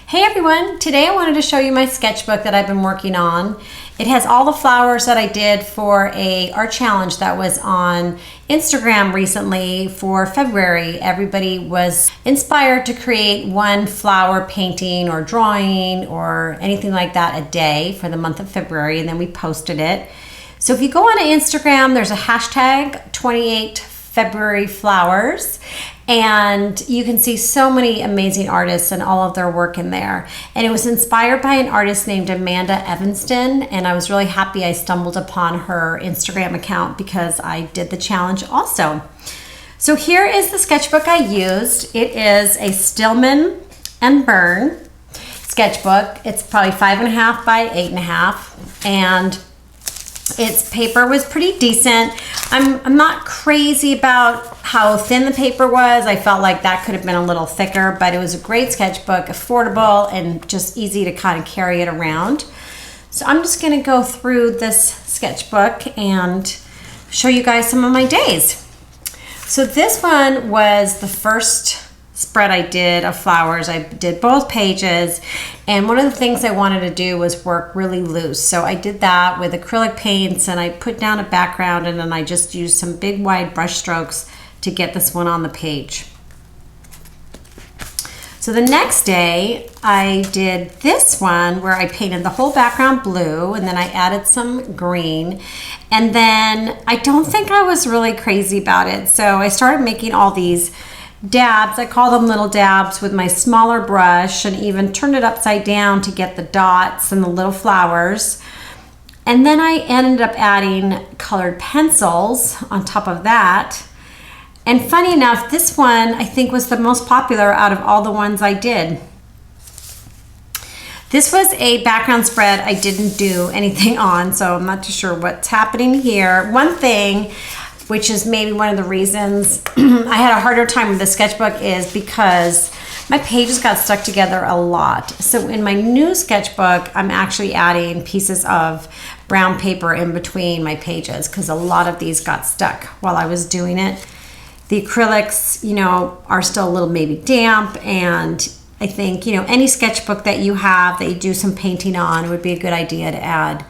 Hey everyone, today I wanted to show you my sketchbook that I've been working on. It has all the flowers that I did for a art challenge that was on Instagram recently for February. Everybody was inspired to create one flower painting or drawing or anything like that a day for the month of February, and then we posted it. So if you go on to Instagram, there's a hashtag 28 February flowers, and you can see so many amazing artists and all of their work in there. And it was inspired by an artist named Amanda Evanston, and I was really happy I stumbled upon her Instagram account because I did the challenge also. So here is the sketchbook I used. It is a Stillman and Byrne sketchbook. It's probably 5.5 by 8.5, and its paper was pretty decent. I'm not crazy about how thin the paper was. I felt like that could have been a little thicker, but it was a great sketchbook, affordable and just easy to kind of carry it around. So I'm just gonna go through this sketchbook and show you guys some of my days. So this one was the first spread I did of flowers. I did both pages, and one of the things I wanted to do was work really loose. So I did that with acrylic paints, and I put down a background, and then I just used some big wide brush strokes to get this one on the page. So the next day I did this one where I painted the whole background blue, and then I added some green, and then I don't think I was really crazy about it. So I started making all these dabs. I call them little dabs with my smaller brush, and even turned it upside down to get the dots and the little flowers. And then I ended up adding colored pencils on top of that. And funny enough, this one I think was the most popular out of all the ones I did. This was a background spread I didn't do anything on, so I'm not too sure what's happening here. One thing, which is maybe one of the reasons I had a harder time with the sketchbook, is because my pages got stuck together a lot. So in my new sketchbook, I'm actually adding pieces of brown paper in between my pages because a lot of these got stuck while I was doing it. The acrylics, are still a little maybe damp, and I think, any sketchbook that you have that you do some painting on, it would be a good idea to add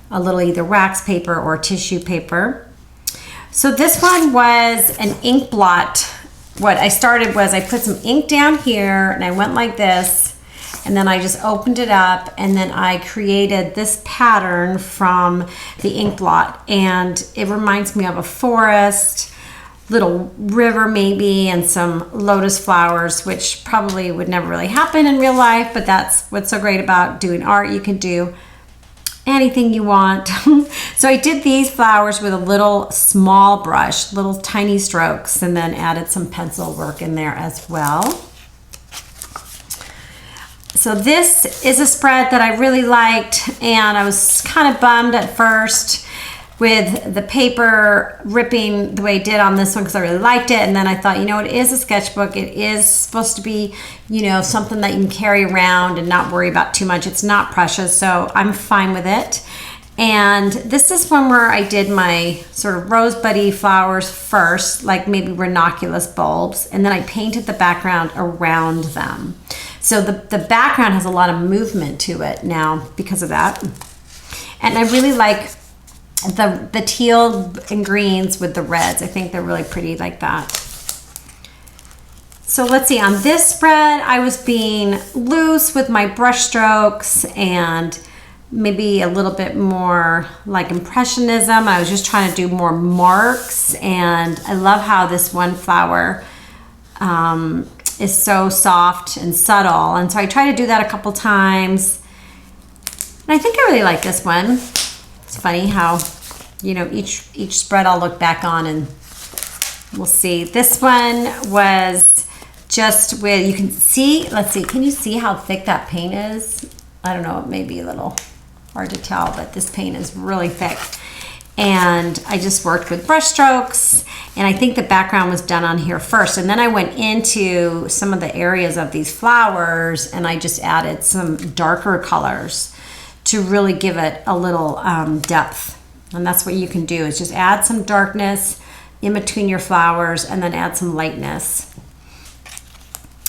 a little either wax paper or tissue paper. So this one was an ink blot. What I started was I put some ink down here, and I went like this, and then I just opened it up, and then I created this pattern from the ink blot, and it reminds me of a forest, little river maybe, and some lotus flowers, which probably would never really happen in real life, but that's what's so great about doing art. You can do anything you want. So I did these flowers with a little small brush, little tiny strokes, and then added some pencil work in there as well. So this is a spread that I really liked, and I was kind of bummed at first with the paper ripping the way it did on this one because I really liked it. And then I thought, it is a sketchbook. It is supposed to be, something that you can carry around and not worry about too much. It's not precious, so I'm fine with it. And this is one where I did my sort of rosebuddy flowers first, like maybe ranunculus bulbs, and then I painted the background around them. So the background has a lot of movement to it now because of that. And I really like the teal and greens with the reds. I think they're really pretty like that. So let's see, on this spread, I was being loose with my brush strokes and maybe a little bit more like impressionism. I was just trying to do more marks, and I love how this one flower is so soft and subtle. And so I try to do that a couple times. And I think I really like this one. It's funny how, each spread I'll look back on and we'll see. This one was just with, you can see, let's see, can you see how thick that paint is? I don't know, it may be a little hard to tell, but this paint is really thick. And I just worked with brush strokes, and I think the background was done on here first. And then I went into some of the areas of these flowers, and I just added some darker colors to really give it a little depth. And that's what you can do, is just add some darkness in between your flowers and then add some lightness.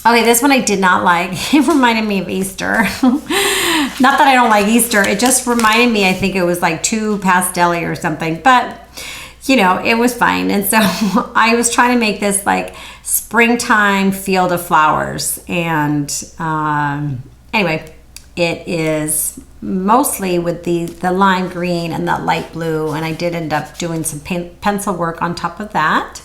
Okay, this one I did not like. It reminded me of Easter. Not that I don't like Easter. It just reminded me, I think it was like too pastel-y or something. But, you know, it was fine. And so I was trying to make this like springtime field of flowers. And anyway, it is mostly with the lime green and the light blue. And I did end up doing some pencil work on top of that.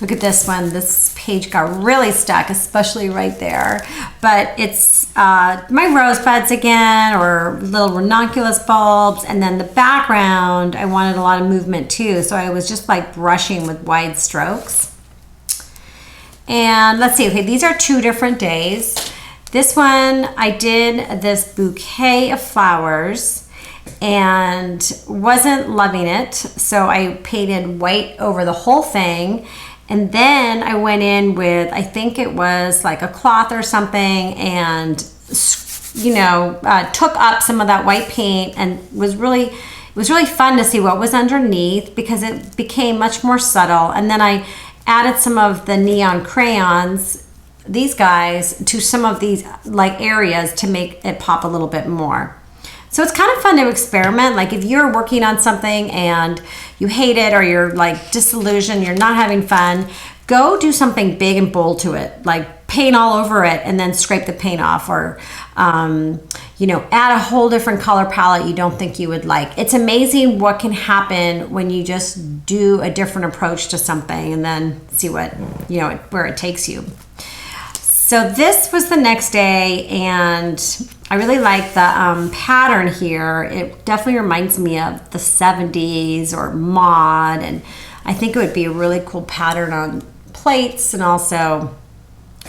Look at this one. This page got really stuck, especially right there. But it's my rosebuds again, or little ranunculus bulbs. And then the background, I wanted a lot of movement too. So I was just like brushing with wide strokes. And let's see, okay, these are 2 different days. This one, I did this bouquet of flowers and wasn't loving it. So I painted white over the whole thing. And then I went in with, I think it was like a cloth or something, and, you know, took up some of that white paint, and it was really fun to see what was underneath because it became much more subtle. And then I added some of the neon crayons, these guys, to some of these like areas to make it pop a little bit more. So it's kind of fun to experiment. Like if you're working on something and you hate it, or you're like disillusioned, you're not having fun, go do something big and bold to it. Like paint all over it and then scrape the paint off, or, you know, add a whole different color palette you don't think you would like. It's amazing what can happen when you just do a different approach to something and then see what, you know, where it takes you. So this was the next day, and I really like the pattern here. It definitely reminds me of the 70s or mod, and I think it would be a really cool pattern on plates and also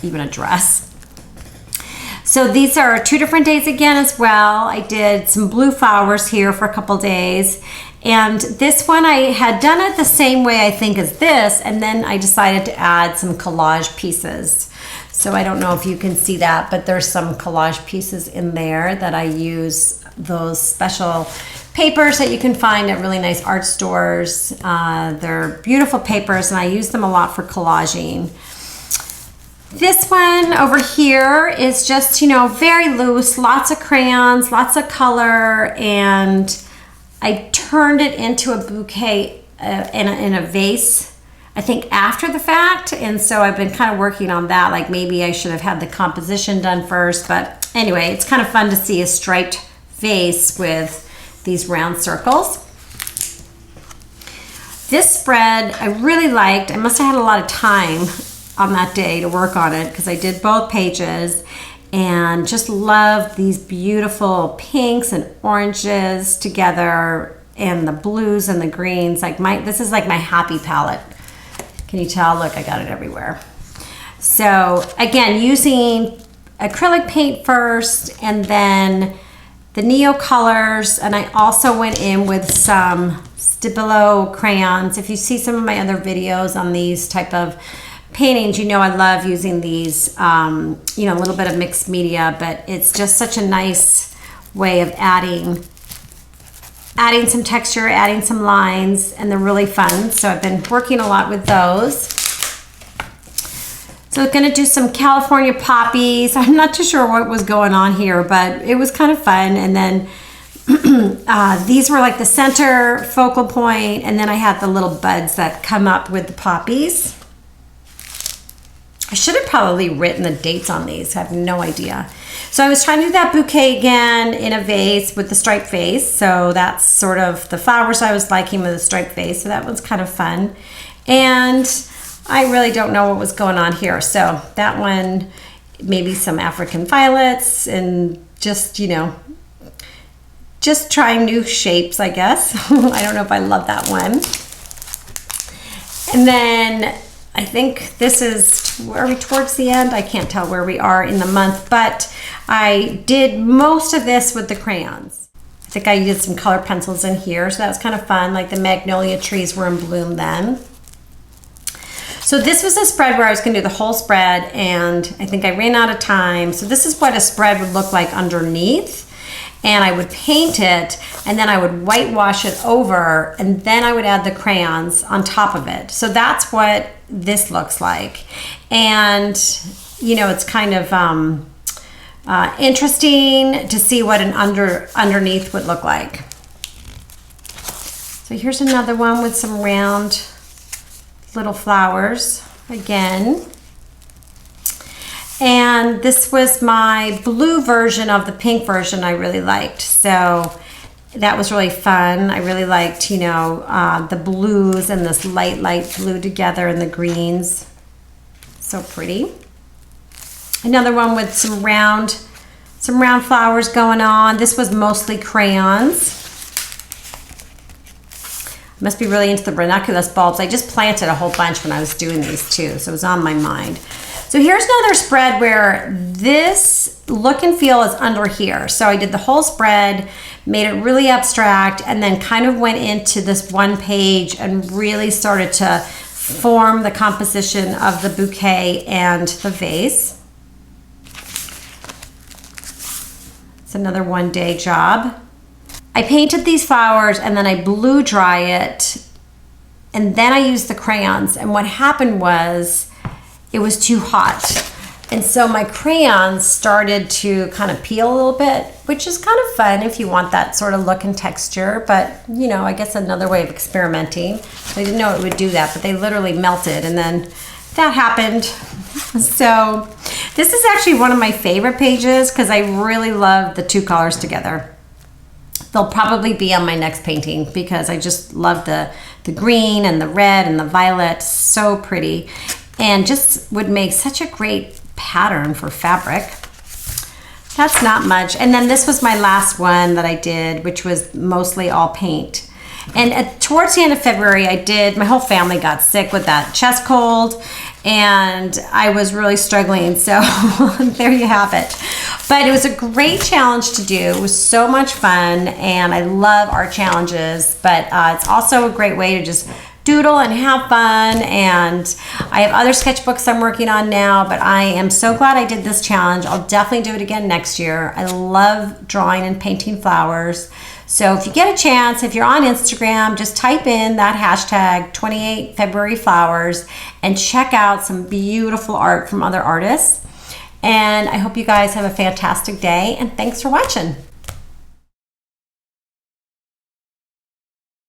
even a dress. So these are 2 different days again as well. I did some blue flowers here for a couple days, and this one I had done it the same way I think as this, and then I decided to add some collage pieces. So I don't know if you can see that, but there's some collage pieces in there that I use those special papers that you can find at really nice art stores. They're beautiful papers, and I use them a lot for collaging. This one over here is just, you know, very loose, lots of crayons, lots of color, and I turned it into a bouquet in a vase, I think, after the fact. And so I've been kind of working on that. Like maybe I should have had the composition done first. But anyway, it's kind of fun to see a striped vase with these round circles. This spread I really liked. I must have had a lot of time on that day to work on it because I did both pages, and just love these beautiful pinks and oranges together, and the blues and the greens. Like this is like my happy palette. Can you tell? Look, I got it everywhere. So again, using acrylic paint first, and then the Neo colors, and I also went in with some Stabilo crayons. If you see some of my other videos on these type of paintings, you know I love using these, you know, a little bit of mixed media, but it's just such a nice way of adding some texture, adding some lines, and they're really fun. So I've been working a lot with those. So I'm gonna do some California poppies. I'm not too sure what was going on here, but it was kind of fun. And then these were like the center focal point, and then I had the little buds that come up with the poppies. I should have probably written the dates on these. I have no idea. So I was trying to do that bouquet again in a vase with the striped vase. So that's sort of the flowers I was liking with the striped vase. So that one's kind of fun. And I really don't know what was going on here. So that one, maybe some African violets, and just, you know, just trying new shapes, I guess. I don't know if I love that one. And then I think this is, are we towards the end? I can't tell where we are in the month, but I did most of this with the crayons. I think I did some color pencils in here, so that was kind of fun. Like the magnolia trees were in bloom then. So this was a spread where I was gonna do the whole spread, and I think I ran out of time. So this is what a spread would look like underneath. and I would paint it, and then I would whitewash it over, and then I would add the crayons on top of it. So that's what this looks like. And you know, it's kind of interesting to see what an underneath would look like. So here's another one with some round little flowers again. And this was my blue version of the pink version I really liked. So that was really fun. I really liked, you know, the blues and this light blue together and the greens. So pretty. Another one with some round flowers going on. This was mostly crayons. Must be really into the ranunculus bulbs. I just planted a whole bunch when I was doing these too, so it was on my mind. So here's another spread where this look and feel is under here. So I did the whole spread, made it really abstract, and then kind of went into this one page and really started to form the composition of the bouquet and the vase. It's another one-day job. I painted these flowers and then I blue dry it, and then I used the crayons, and what happened was it was too hot. And so my crayons started to kind of peel a little bit, which is kind of fun if you want that sort of look and texture, but you know, I guess another way of experimenting. I didn't know it would do that, but they literally melted, and then that happened. So this is actually one of my favorite pages because I really love the two colors together. They'll probably be on my next painting because I just love the green and the red and the violet. So pretty, and just would make such a great pattern for fabric. That's not much. And then this was my last one that I did, which was mostly all paint. And towards the end of February, my whole family got sick with that chest cold, and I was really struggling. So there you have it. But it was a great challenge to do. It was so much fun, and I love art challenges, but it's also a great way to just doodle and have fun. And I have other sketchbooks I'm working on now, but I am so glad I did this challenge. I'll definitely do it again next year. I love drawing and painting flowers. So if you get a chance, if you're on Instagram, just type in that hashtag 28 February flowers and check out some beautiful art from other artists. And I hope you guys have a fantastic day, and thanks for watching.